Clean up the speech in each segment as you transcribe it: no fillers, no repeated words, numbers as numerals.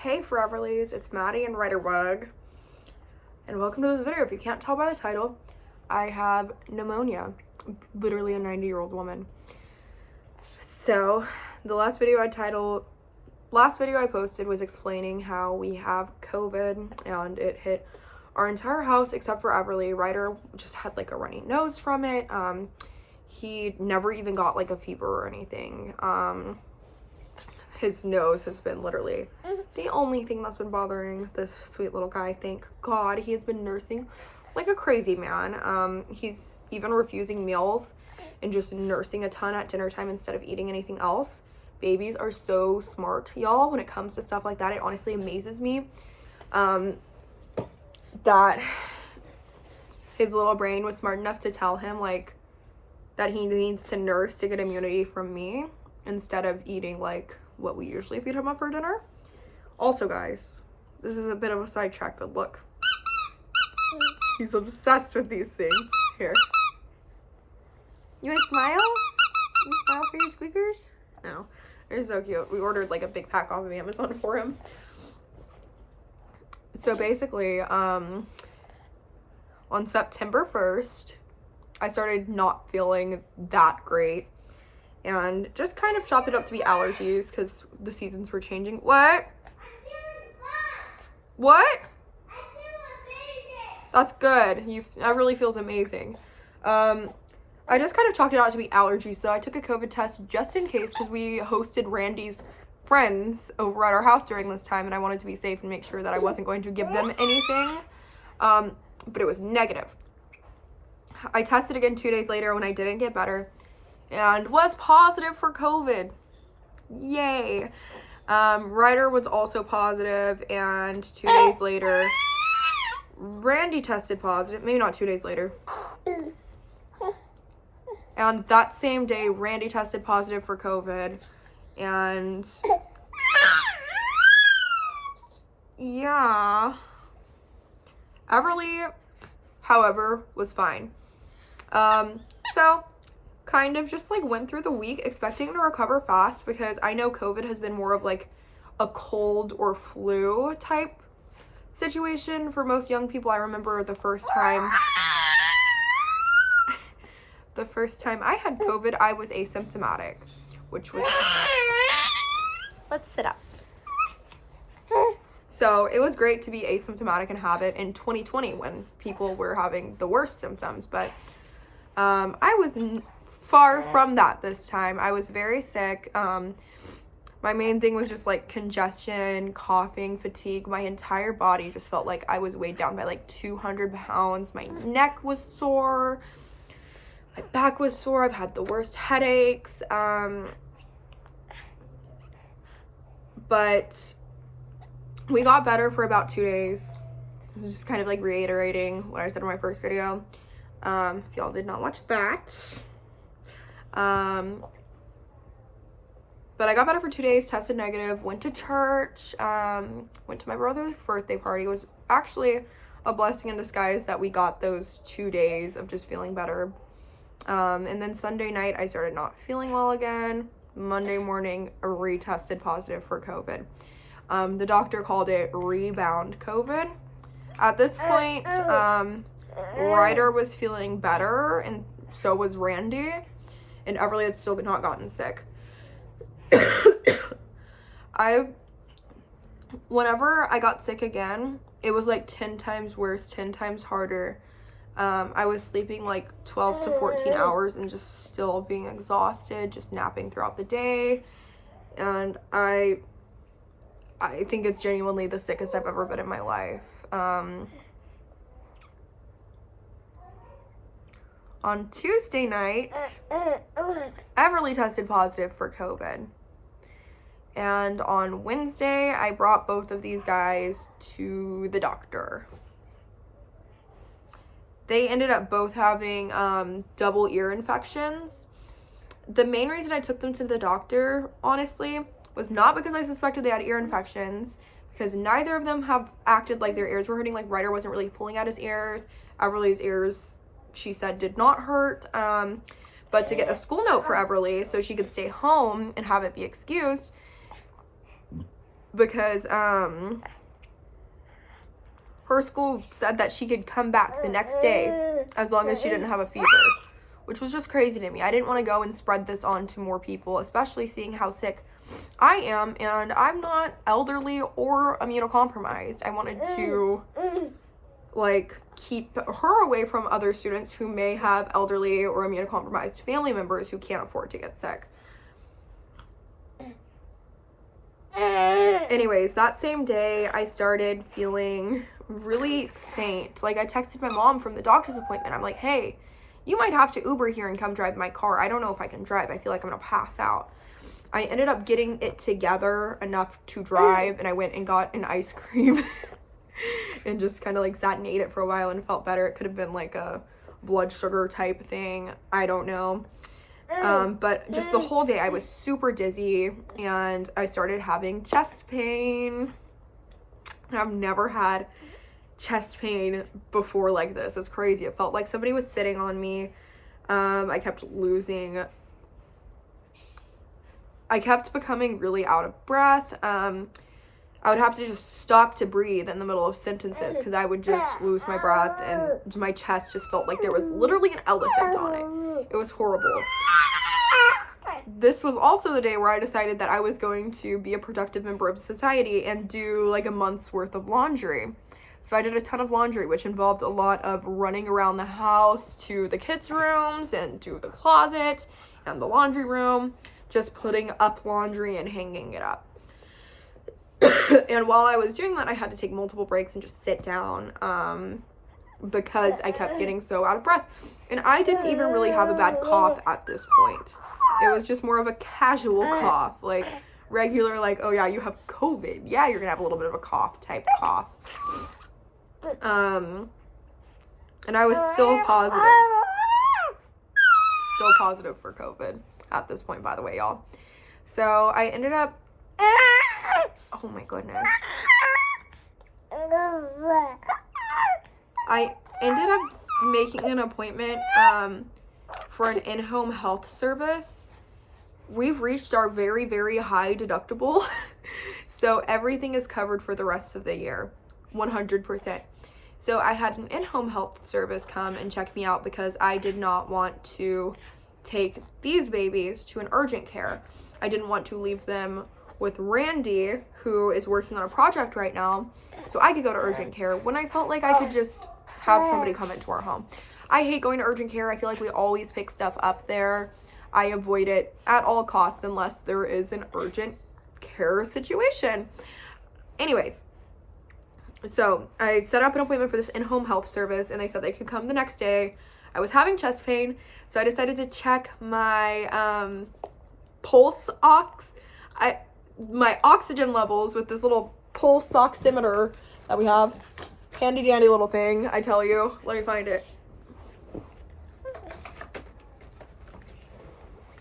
Hey Foreverlies, it's Maddie and Writerbug, and welcome to this video. If you can't tell by the title, I have pneumonia, literally a 90-year-old woman. So the last video I posted was explaining how we have COVID and it hit our entire house except for Everly. Ryder just had like a runny nose from it. He never even got like a fever or anything. His nose has been literally the only thing that's been bothering this sweet little guy. Thank God. He has been nursing like a crazy man. He's even refusing meals and just nursing a ton at dinner time instead of eating anything else. Babies are so smart, y'all, when it comes to stuff like that. It honestly amazes me that his little brain was smart enough to tell him like that he needs to nurse to get immunity from me instead of eating like what we usually feed him up for dinner. Also, guys, this is a bit of a sidetrack, but look, he's obsessed with these things. Here, you want to smile? You smile for your squeakers? No, they're so cute. We ordered like a big pack off of Amazon for him. So basically, on September 1st, I started not feeling that great. And just kind of chopped it up to be allergies because the seasons were changing. What? What? That's good. Everly feels amazing. I just kind of chalked it out to be allergies, though. I took a COVID test just in case because we hosted Randy's friends over at our house during this time, and I wanted to be safe and make sure that I wasn't going to give them anything. But it was negative. I tested again 2 days later when I didn't get better and was positive for COVID. Yay. Ryder was also positive, and 2 days later, Randy tested positive. Maybe not 2 days later. And that same day, Randy tested positive for COVID. And yeah. Everly, however, was fine. So kind of just like went through the week expecting to recover fast because I know COVID has been more of like a cold or flu type situation for most young people. I remember the first time I had COVID, I was asymptomatic, which was let's sit up. So it was great to be asymptomatic and have it in 2020 when people were having the worst symptoms, but I was far from that this time. I was very sick. My main thing was just like congestion, coughing, fatigue. My entire body just felt like I was weighed down by like 200 pounds. My neck was sore. My back was sore. I've had the worst headaches. But we got better for about 2 days. This is just kind of like reiterating what I said in my first video. If y'all did not watch that. But I got better for 2 days, tested negative, went to church, went to my brother's birthday party. It was actually a blessing in disguise that we got those 2 days of just feeling better. And then Sunday night, I started not feeling well again. Monday morning, I retested positive for COVID. The doctor called it Rebound COVID. At this point, Ryder was feeling better, and so was Randy, and Everly had still not gotten sick. Whenever I got sick again, it was like 10 times worse, 10 times harder. I was sleeping like 12 to 14 hours and just still being exhausted, just napping throughout the day. And I think it's genuinely the sickest I've ever been in my life. On Tuesday night, Everly tested positive for COVID. And on Wednesday, I brought both of these guys to the doctor. They ended up both having double ear infections. The main reason I took them to the doctor, honestly, was not because I suspected they had ear infections, because neither of them have acted like their ears were hurting. Like Ryder wasn't really pulling at his ears. Everly's ears, she said, did not hurt. But to get a school note for Everly so she could stay home and have it be excused, because her school said that she could come back the next day as long as she didn't have a fever, which was just crazy to me. I didn't want to go and spread this on to more people, especially seeing how sick I am, and I'm not elderly or immunocompromised. I wanted to like keep her away from other students who may have elderly or immunocompromised family members who can't afford to get sick. Anyways, that same day I started feeling really faint. Like, I texted my mom from the doctor's appointment. I'm like, hey, you might have to Uber here and come drive my car. I don't know if I can drive. I feel like I'm gonna pass out. I ended up getting it together enough to drive, and I went and got an ice cream and just kind of like sat and ate it for a while and felt better. It could have been like a blood sugar type thing. I don't know. But just the whole day I was super dizzy, and I started having chest pain. I've never had chest pain before like this. It's crazy. It felt like somebody was sitting on me. I kept becoming really out of breath. I would have to just stop to breathe in the middle of sentences because I would just lose my breath, and my chest just felt like there was literally an elephant on it. It was horrible. This was also the day where I decided that I was going to be a productive member of society and do like a month's worth of laundry. So I did a ton of laundry, which involved a lot of running around the house to the kids' rooms and to the closet and the laundry room, just putting up laundry and hanging it up. And while I was doing that, I had to take multiple breaks and just sit down because I kept getting so out of breath. And I didn't even really have a bad cough at this point. It was just more of a casual cough, like regular, like, oh yeah, you have COVID. Yeah, you're gonna have a little bit of a cough type cough. And I was still positive for COVID at this point, by the way, y'all. So I ended up, oh my goodness. I ended up making an appointment for an in-home health service. We've reached our very, very high deductible. So everything is covered for the rest of the year, 100%. So I had an in-home health service come and check me out because I did not want to take these babies to an urgent care. I didn't want to leave them with Randy, who is working on a project right now, so I could go to urgent care when I felt like I could just have somebody come into our home. I hate going to urgent care. I feel like we always pick stuff up there. I avoid it at all costs unless there is an urgent care situation. Anyways, so I set up an appointment for this in-home health service, and they said they could come the next day. I was having chest pain, so I decided to check my pulse my oxygen levels with this little pulse oximeter that we have. Handy dandy little thing, I tell you. Let me find it.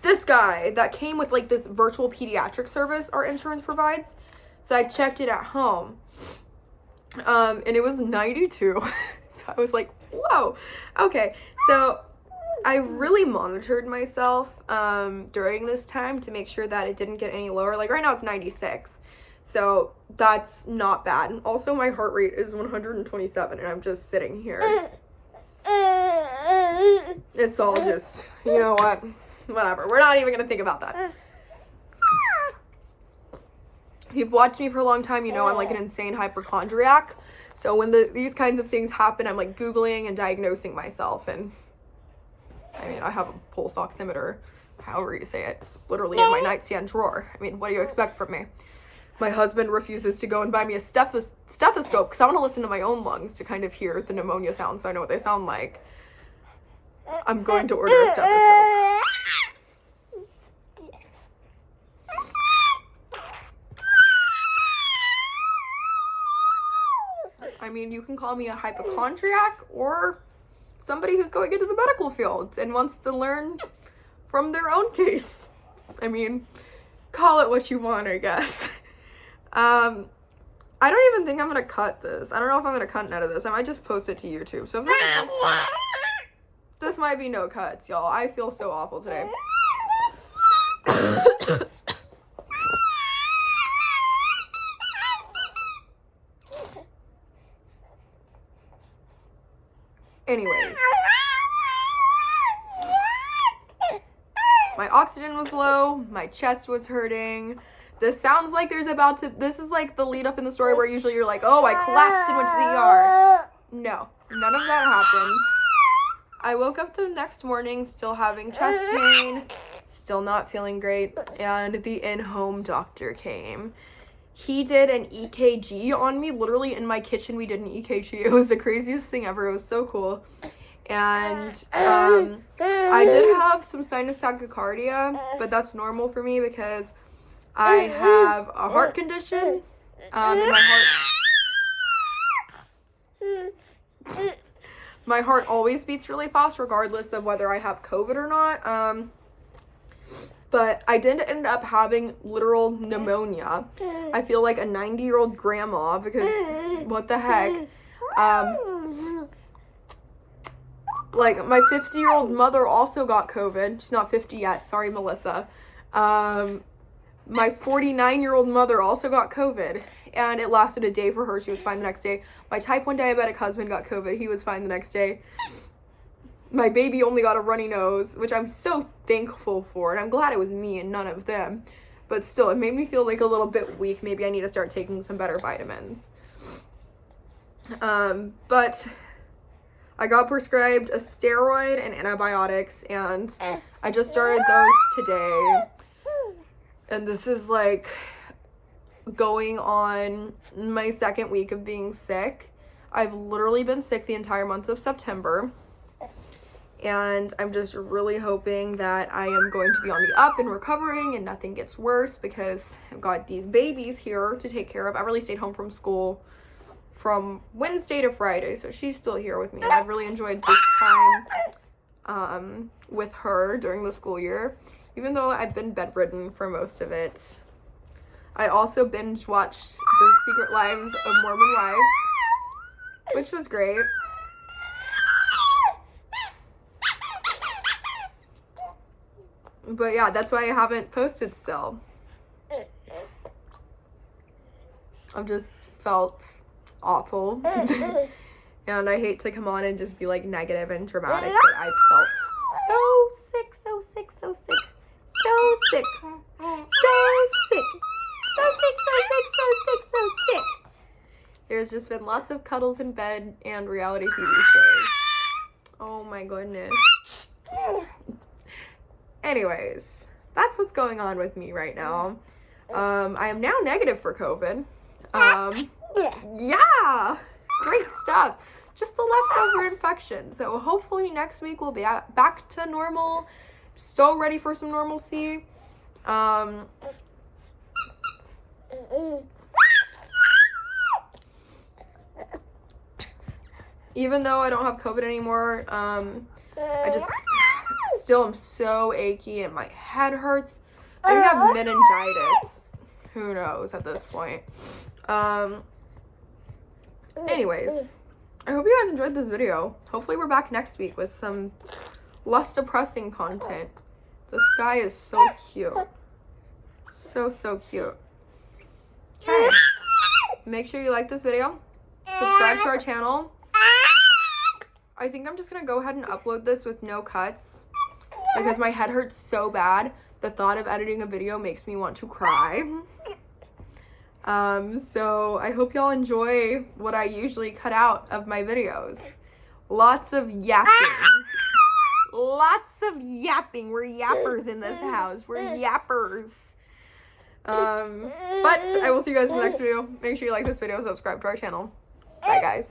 This guy that came with like this virtual pediatric service our insurance provides. So I checked it at home. And it was 92. So I was like, whoa. Okay. So I really monitored myself during this time to make sure that it didn't get any lower. Like right now it's 96. So that's not bad. And also my heart rate is 127 and I'm just sitting here. It's all just, you know what? Whatever. We're not even going to think about that. If you've watched me for a long time, you know I'm like an insane hypochondriac. So when these kinds of things happen, I'm like Googling and diagnosing myself. And I mean, I have a pulse oximeter, however you say it, literally in my nightstand drawer. I mean, what do you expect from me? My husband refuses to go and buy me a stethoscope because I want to listen to my own lungs to kind of hear the pneumonia sound so I know what they sound like. I'm going to order a stethoscope. I mean, you can call me a hypochondriac or somebody who's going into the medical field and wants to learn from their own case. I mean, call it what you want, I guess. I don't even think I'm going to cut this. I don't know if I'm going to cut none of this. I might just post it to YouTube. So this might be no cuts, y'all. I feel so awful today. Anyways. My oxygen was low. My chest was hurting. This sounds like this is like the lead up in the story where usually you're like, oh, I collapsed and went to the ER. No, none of that happened. I woke up the next morning still having chest pain, still not feeling great, and the in-home doctor came. He did an EKG on me. Literally in my kitchen, we did an EKG. It was the craziest thing ever. It was so cool. And I did have some sinus tachycardia, but that's normal for me because I have a heart condition. And my heart always beats really fast regardless of whether I have COVID or not. But I did end up having literal pneumonia. I feel like a 90-year-old grandma because what the heck. Like, my 50-year-old mother also got COVID. She's not 50 yet. Sorry, Melissa. My 49-year-old mother also got COVID. And it lasted a day for her. She was fine the next day. My type 1 diabetic husband got COVID. He was fine the next day. My baby only got a runny nose, which I'm so thankful for. And I'm glad it was me and none of them. But still, it made me feel like a little bit weak. Maybe I need to start taking some better vitamins. But I got prescribed a steroid and antibiotics. And I just started those today. And this is like going on my second week of being sick. I've literally been sick the entire month of September. And I'm just really hoping that I am going to be on the up and recovering and nothing gets worse because I've got these babies here to take care of. I really stayed home from school from Wednesday to Friday, so she's still here with me. And I've really enjoyed this time with her during the school year, even though I've been bedridden for most of it. I also binge watched The Secret Lives of Mormon Wives, which was great. But yeah, that's why I haven't posted still. I've just felt awful. And I hate to come on and just be like negative and dramatic, but I felt so sick, so sick, so sick, so sick, so sick, so sick, so sick, so sick, so sick. There's just been lots of cuddles in bed and reality TV shows. Oh my goodness. Anyways, that's what's going on with me right now. I am now negative for COVID. Yeah, great stuff. Just the leftover infection. So hopefully next week we'll be back to normal. So ready for some normalcy. Even though I don't have COVID anymore, I just still am so achy and my head hurts. I think I have meningitis. Who knows at this point. Anyways, I hope you guys enjoyed this video. Hopefully we're back next week with some less depressing content. This guy is so cute. So cute. Okay. Make sure you like this video. Subscribe to our channel. I think I'm just going to go ahead and upload this with no cuts because my head hurts so bad. The thought of editing a video makes me want to cry. So I hope y'all enjoy what I usually cut out of my videos. Lots of yapping. Lots of yapping. We're yappers in this house. We're yappers. But I will see you guys in the next video. Make sure you like this video, subscribe to our channel. Bye, guys.